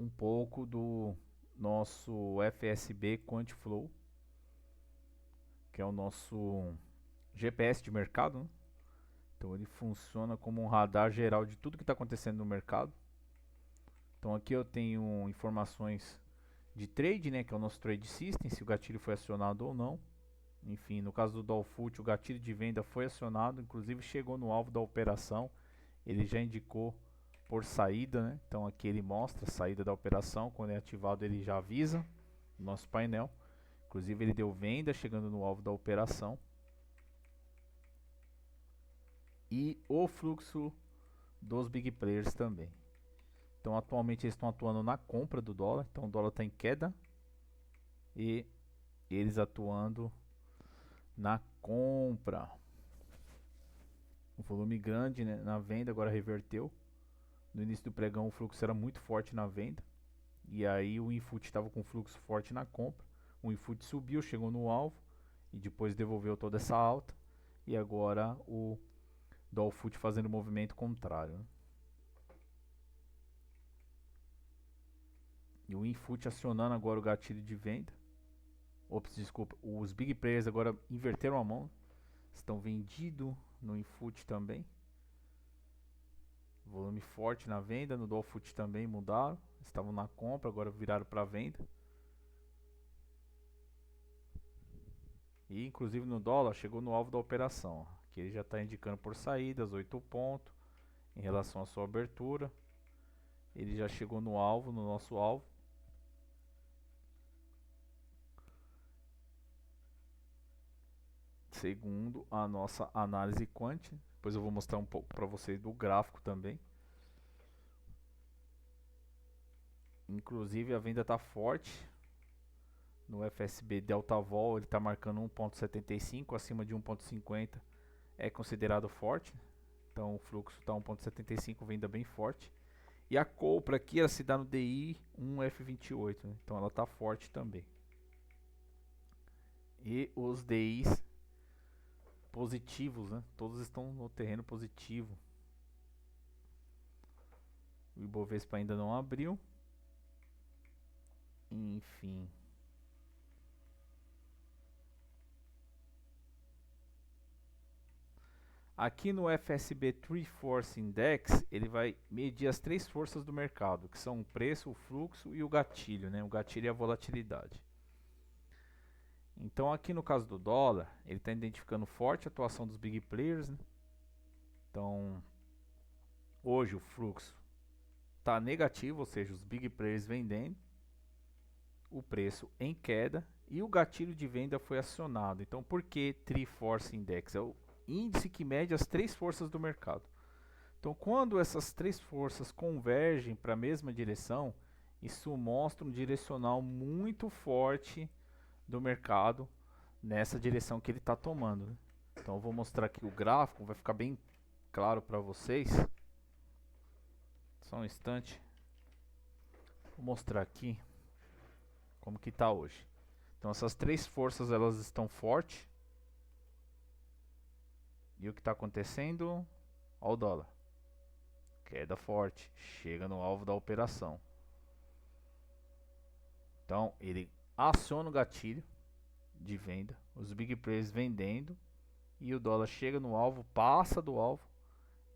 um pouco do nosso FSB Quantflow, que é o nosso GPS de mercado, né? Então ele funciona como um radar geral de tudo que está acontecendo no mercado. Então aqui eu tenho informações de trade, né, que é o nosso trade system, se o gatilho foi acionado ou não. Enfim, no caso do Dolphoot, o gatilho de venda foi acionado, inclusive chegou no alvo da operação. Ele já indicou por saída, né? Então aqui ele mostra a saída da operação, quando é ativado ele já avisa no nosso painel. Inclusive ele deu venda chegando no alvo da operação. E o fluxo dos big players também. Então atualmente eles estão atuando na compra do dólar, então o dólar está em queda e eles atuando na compra. Um volume grande, né, na venda, agora reverteu. No início do pregão o fluxo era muito forte na venda. E aí o Infut estava com fluxo forte na compra. O Infut subiu, chegou no alvo e depois devolveu toda essa alta. E agora o Dolphoot fazendo o movimento contrário, né? E o Infut acionando agora o gatilho de venda. Ops, desculpa. Os big players agora inverteram a mão. Estão vendidos no Infut também. Volume forte na venda. No Dolphoot também mudaram. Estavam na compra, agora viraram para venda. E inclusive no dólar chegou no alvo da operação. Que ele já está indicando por saídas, 8 pontos. Em relação à sua abertura. Ele já chegou no alvo, no nosso alvo. Segundo a nossa análise quant. Depois eu vou mostrar um pouco para vocês do gráfico também. Inclusive a venda está forte. No FSB Delta Vol ele está marcando 1.75, acima de 1.50 é considerado forte. Então o fluxo está 1.75, venda bem forte. E a compra aqui ela se dá no DI 1F28, né? Então ela está forte também. E os DIs positivos, né? Todos estão no terreno positivo. O Ibovespa ainda não abriu. Enfim. Aqui no FSB Three Force Index, ele vai medir as três forças do mercado, que são o preço, o fluxo e o gatilho, né? O gatilho é a volatilidade. Então aqui no caso do dólar, ele está identificando forte atuação dos big players, né? Então hoje o fluxo está negativo, ou seja, os big players vendendo, o preço em queda e o gatilho de venda foi acionado. Então por que Three Force Index? É o índice que mede as três forças do mercado. Então quando essas três forças convergem para a mesma direção, isso mostra um direcional muito forte do mercado nessa direção que ele está tomando, né? Então eu vou mostrar aqui o gráfico, vai ficar bem claro para vocês. Só um instante. Vou mostrar aqui como que está hoje. Então essas três forças elas estão fortes. E o que está acontecendo? Olha o dólar. Queda forte. Chega no alvo da operação. Então ele aciona o gatilho de venda. Os big players vendendo. E o dólar chega no alvo, passa do alvo.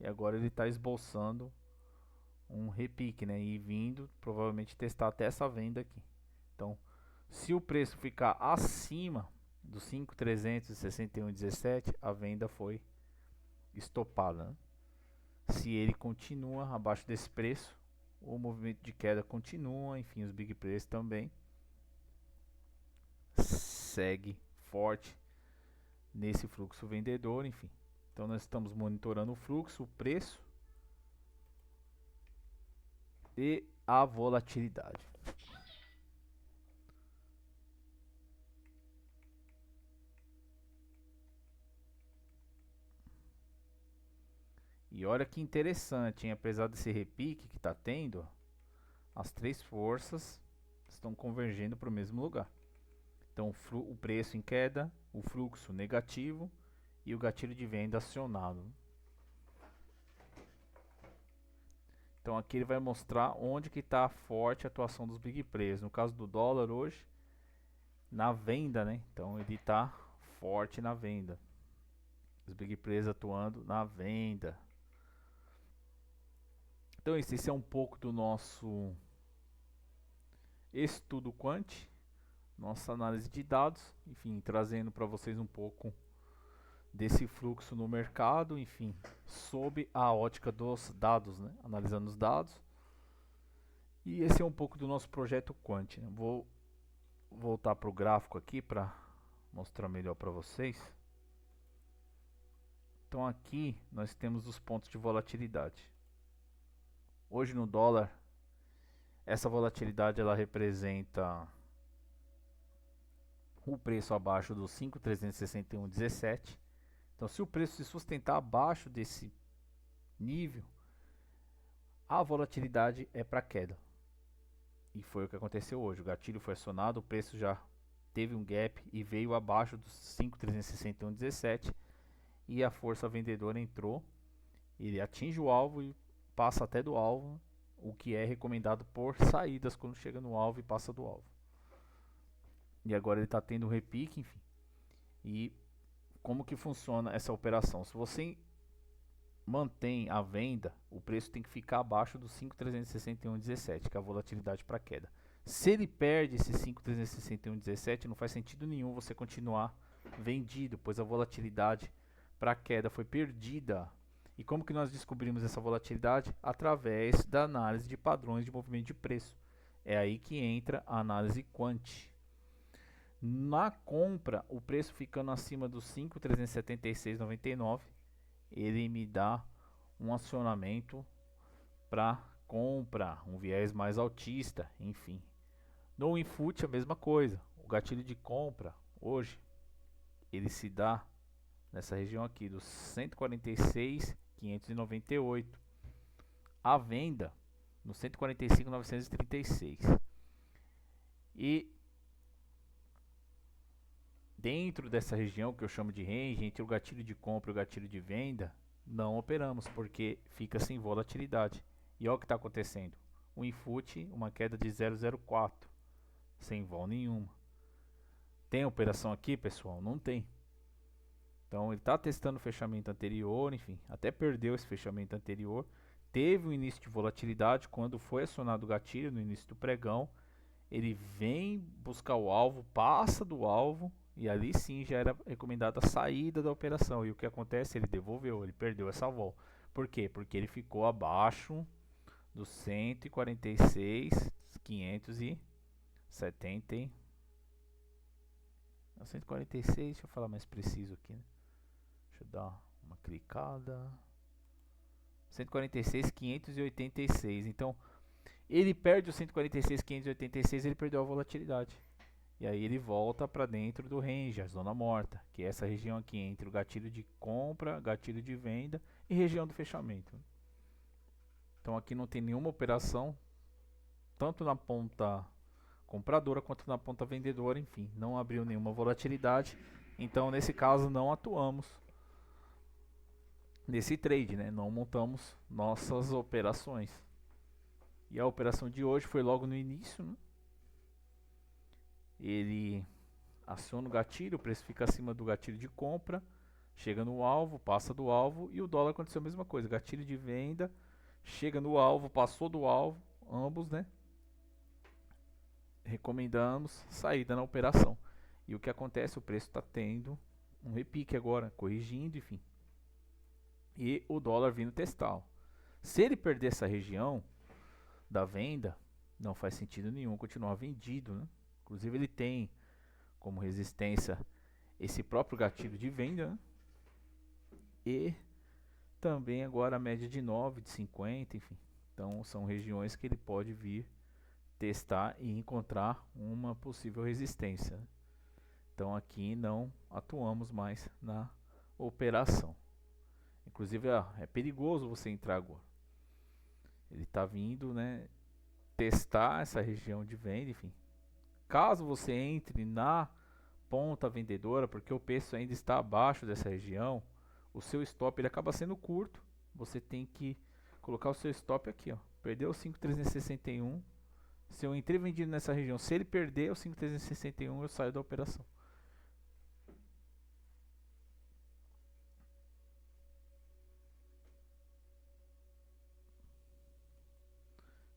E agora ele está esboçando um repique, né? E vindo provavelmente testar até essa venda aqui. Então, se o preço ficar acima dos 5.361,17, a venda foi estopada, né? Se ele continua abaixo desse preço, o movimento de queda continua, enfim, os big players também segue forte nesse fluxo vendedor, enfim. Então nós estamos monitorando o fluxo, o preço e a volatilidade. E olha que interessante, hein? Apesar desse repique que está tendo, as três forças estão convergendo para o mesmo lugar. Então o preço em queda, o fluxo negativo e o gatilho de venda acionado. Então aqui ele vai mostrar onde que está forte a atuação dos big players. No caso do dólar hoje, na venda, né? Então ele está forte na venda. Os big players atuando na venda. Então esse é um pouco do nosso estudo quant, nossa análise de dados, enfim, trazendo para vocês um pouco desse fluxo no mercado, enfim, sob a ótica dos dados, né? Analisando os dados. E esse é um pouco do nosso projeto quant, né? Vou voltar para o gráfico aqui para mostrar melhor para vocês. Então aqui nós temos os pontos de volatilidade. Hoje no dólar, essa volatilidade ela representa o preço abaixo dos 5.361,17. Então se o preço se sustentar abaixo desse nível, a volatilidade é para queda. E foi o que aconteceu hoje. O gatilho foi acionado, o preço já teve um gap e veio abaixo dos 5.361,17 e a força vendedora entrou. Ele atinge o alvo e passa até do alvo, o que é recomendado por saídas quando chega no alvo e passa do alvo. E agora ele está tendo um repique, enfim. E como que funciona essa operação? Se você mantém a venda, o preço tem que ficar abaixo dos 5.361,17, que é a volatilidade para queda. Se ele perde esse 5.361,17, não faz sentido nenhum você continuar vendido, pois a volatilidade para queda foi perdida. E como que nós descobrimos essa volatilidade? Através da análise de padrões de movimento de preço. É aí que entra a análise quant. Na compra, o preço ficando acima dos 5.376,99, ele me dá um acionamento para compra, um viés mais altista, enfim. No Infut a mesma coisa, o gatilho de compra hoje ele se dá nessa região aqui dos 146.598, a venda no 145.936. E dentro dessa região que eu chamo de range, entre o gatilho de compra e o gatilho de venda, não operamos porque fica sem volatilidade. E olha o que está acontecendo. O Infut, uma queda de 0,04, sem vol nenhuma. Tem operação aqui, pessoal? Não tem. Então ele está testando o fechamento anterior, enfim, até perdeu esse fechamento anterior. Teve um início de volatilidade quando foi acionado o gatilho no início do pregão. Ele vem buscar o alvo, passa do alvo e ali sim já era recomendada a saída da operação. E o que acontece? Ele devolveu, ele perdeu essa vol. Por quê? Porque ele ficou abaixo dos 146.570. 146, deixa eu falar mais preciso aqui, né? Deixa eu dar uma clicada. 146.586. Então, ele perde o 146.586, ele perdeu a volatilidade. E aí ele volta para dentro do range, a zona morta, que é essa região aqui entre o gatilho de compra, gatilho de venda e região do fechamento. Então aqui não tem nenhuma operação, tanto na ponta compradora quanto na ponta vendedora, enfim, não abriu nenhuma volatilidade. Então nesse caso não atuamos nesse trade, né? Não montamos nossas operações. E a operação de hoje foi logo no início, né? Ele aciona o gatilho, o preço fica acima do gatilho de compra, chega no alvo, passa do alvo, e o dólar aconteceu a mesma coisa, gatilho de venda, chega no alvo, passou do alvo, ambos, né? Recomendamos saída na operação. E o que acontece? O preço está tendo um repique agora, corrigindo, enfim. E o dólar vindo testar. Se ele perder essa região da venda, não faz sentido nenhum continuar vendido, né? Inclusive ele tem como resistência esse próprio gatilho de venda, né? E também agora a média de 9, de 50, enfim. Então são regiões que ele pode vir testar e encontrar uma possível resistência, né? Então aqui não atuamos mais na operação. Inclusive é perigoso você entrar agora. Ele está vindo, né, testar essa região de venda, enfim. Caso você entre na ponta vendedora, porque o preço ainda está abaixo dessa região, o seu stop ele acaba sendo curto. Você tem que colocar o seu stop aqui, ó, perdeu o 5,361. Se eu entrei vendido nessa região, se ele perder o 5,361, eu saio da operação.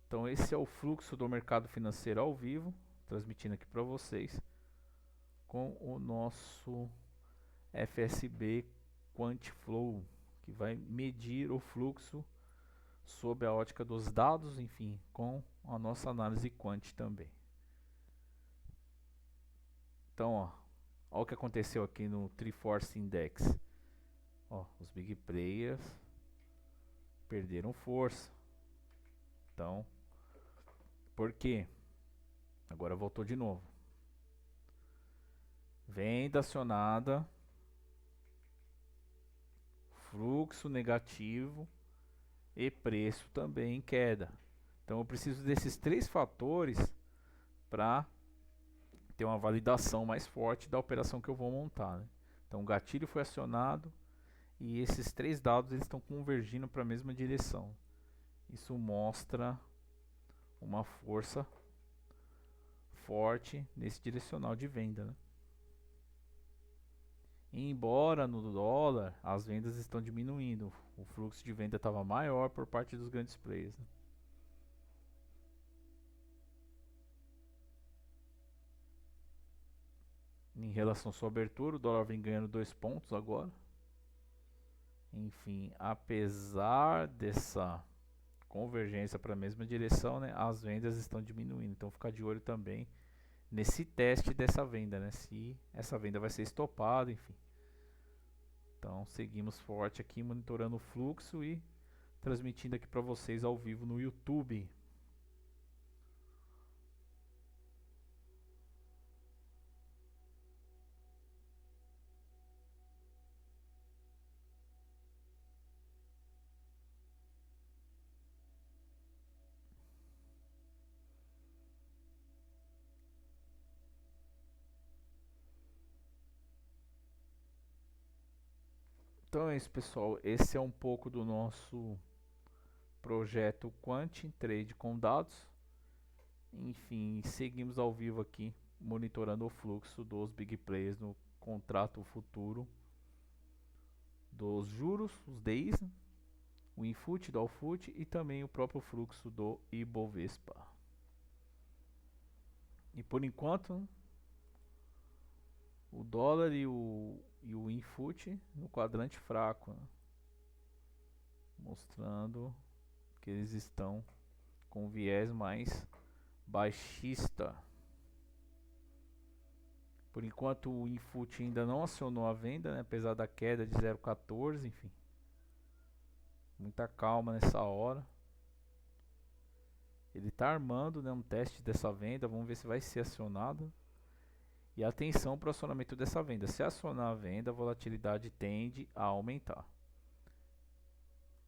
Então esse é o fluxo do mercado financeiro ao vivo, transmitindo aqui para vocês, com o nosso FSB Quantflow, que vai medir o fluxo sob a ótica dos dados, enfim, com a nossa análise quant também. Então, ó o que aconteceu aqui no Triforce Index. Ó, os big players perderam força. Então, por quê? Agora voltou de novo. Venda acionada, fluxo negativo e preço também em queda. Então eu preciso desses três fatores para ter uma validação mais forte da operação que eu vou montar, né? Então o gatilho foi acionado e esses três dados eles estão convergindo para a mesma direção. Isso mostra uma força forte nesse direcional de venda, né? Embora no dólar as vendas estão diminuindo, o fluxo de venda estava maior por parte dos grandes players, né? Em relação à sua abertura, o dólar vem ganhando 2 pontos agora. Enfim, apesar dessa convergência para a mesma direção, né, as vendas estão diminuindo. Então ficar de olho também nesse teste dessa venda, né, se essa venda vai ser estopada, enfim. Então seguimos forte aqui monitorando o fluxo e transmitindo aqui para vocês ao vivo no YouTube. Então é isso, pessoal. Esse é um pouco do nosso projeto Quant Trade com dados. Enfim, seguimos ao vivo aqui monitorando o fluxo dos big players no contrato futuro dos juros, os DIs, né? O Infut, do Alfut e também o próprio fluxo do Ibovespa. E por enquanto, o dólar e o Infut no quadrante fraco, né? Mostrando que eles estão com viés mais baixista. Por enquanto o Infut ainda não acionou a venda, né? Apesar da queda de 0,14, enfim. Muita calma nessa hora. Ele está armando, né, um teste dessa venda. Vamos ver se vai ser acionado. E atenção para o acionamento dessa venda. Se acionar a venda, a volatilidade tende a aumentar.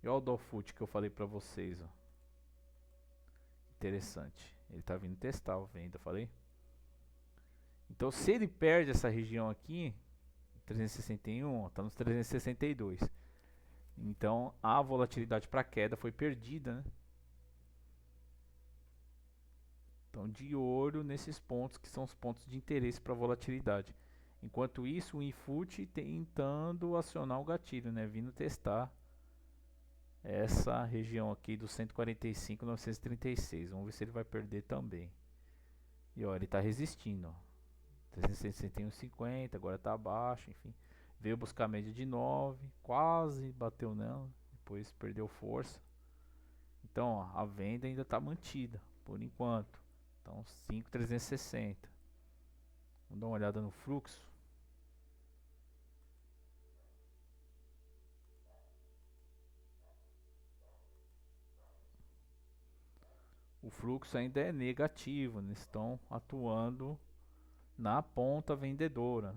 E olha o Dolfut que eu falei para vocês. Ó. Interessante. Ele está vindo testar a venda, falei. Então se ele perde essa região aqui, 361, está nos 362. Então a volatilidade para queda foi perdida, né? Então de olho nesses pontos que são os pontos de interesse para volatilidade. Enquanto isso, o Infut tentando acionar o gatilho, né? Vindo testar essa região aqui do 145,936. Vamos ver se ele vai perder também. E ó, ele está resistindo, ó. 361,50, agora está abaixo, enfim. Veio buscar a média de 9, quase bateu nela, depois perdeu força. Então, ó, a venda ainda está mantida, por enquanto. Então, 5,360. Vamos dar uma olhada no fluxo. O fluxo ainda é negativo, eles estão atuando na ponta vendedora.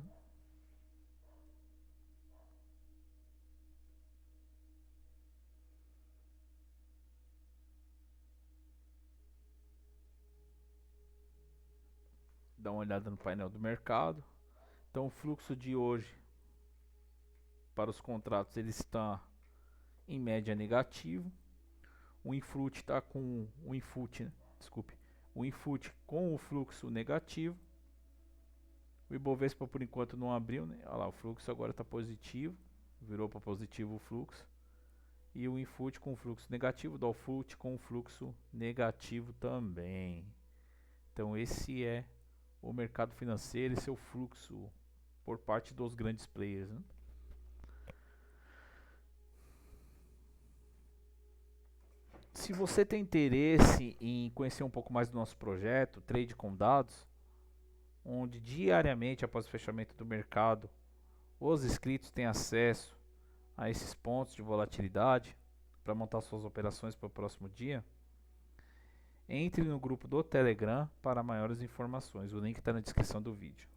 Dá uma olhada no painel do mercado. Então o fluxo de hoje para os contratos ele está em média negativo. o influx está com o infut, né? Desculpe, o infut com o fluxo negativo. O Ibovespa por enquanto não abriu, né? Olha lá, o fluxo agora está positivo, virou para positivo o fluxo. E o infut com o fluxo negativo, o Dolfut com o fluxo negativo também. Então esse é o mercado financeiro e seu fluxo por parte dos grandes players, né? Se você tem interesse em conhecer um pouco mais do nosso projeto, Trade com Dados, onde diariamente após o fechamento do mercado, os inscritos têm acesso a esses pontos de volatilidade para montar suas operações para o próximo dia, entre no grupo do Telegram para maiores informações. O link está na descrição do vídeo.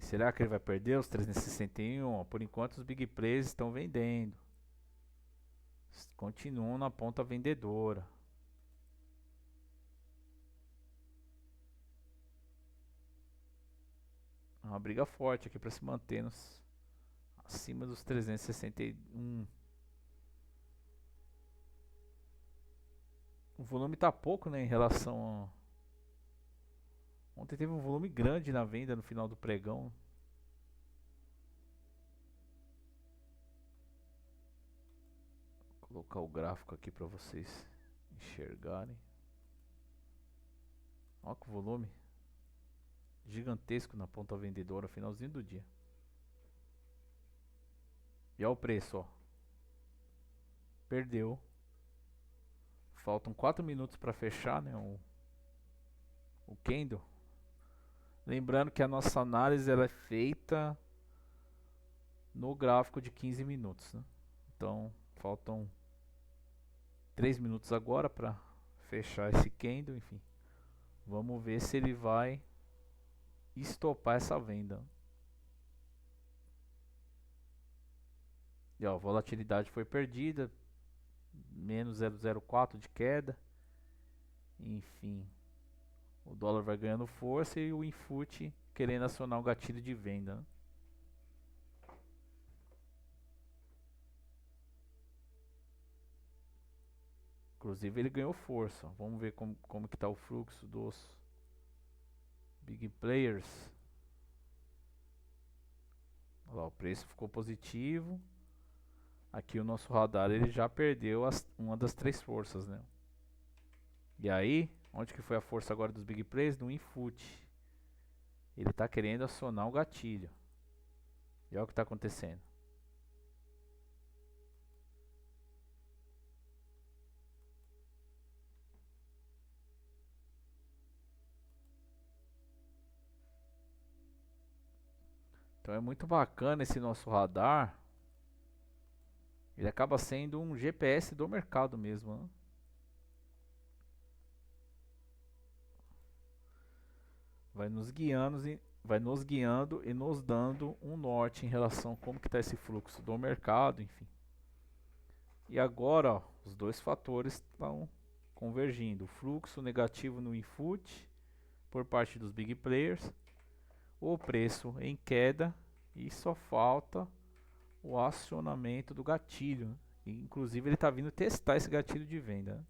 Será que ele vai perder os 361? Por enquanto os big players estão vendendo. Continuam na ponta vendedora. É uma briga forte aqui para se manter acima dos 361. O volume está pouco, né, em relação a... Ontem teve um volume grande na venda no final do pregão. Vou colocar o gráfico aqui para vocês enxergarem. Olha que volume gigantesco na ponta vendedora, finalzinho do dia. E olha o preço, ó. Perdeu. Faltam 4 minutos para fechar, né, o candle. Lembrando que a nossa análise ela é feita no gráfico de 15 minutos, né? Então faltam 3 minutos agora para fechar esse candle, enfim. Vamos ver se ele vai estopar essa venda. E ó, a volatilidade foi perdida, menos 0,04 de queda. Enfim, o dólar vai ganhando força e o infut querendo acionar o gatilho de venda, né? Inclusive ele ganhou força. Vamos ver como que está o fluxo dos big players. Olha lá, o preço ficou positivo. Aqui o nosso radar ele já perdeu uma das 3 forças, né? E aí, onde que foi a força agora dos big players? No infut. Ele está querendo acionar o gatilho. E olha o que está acontecendo. Então é muito bacana esse nosso radar. Ele acaba sendo um GPS do mercado mesmo, né? Vai nos guiando e nos dando um norte em relação a como que está esse fluxo do mercado, enfim. E agora, ó, os dois fatores estão convergindo. O fluxo negativo no infut por parte dos big players, o preço em queda e só falta o acionamento do gatilho. E, inclusive ele está vindo testar esse gatilho de venda, né?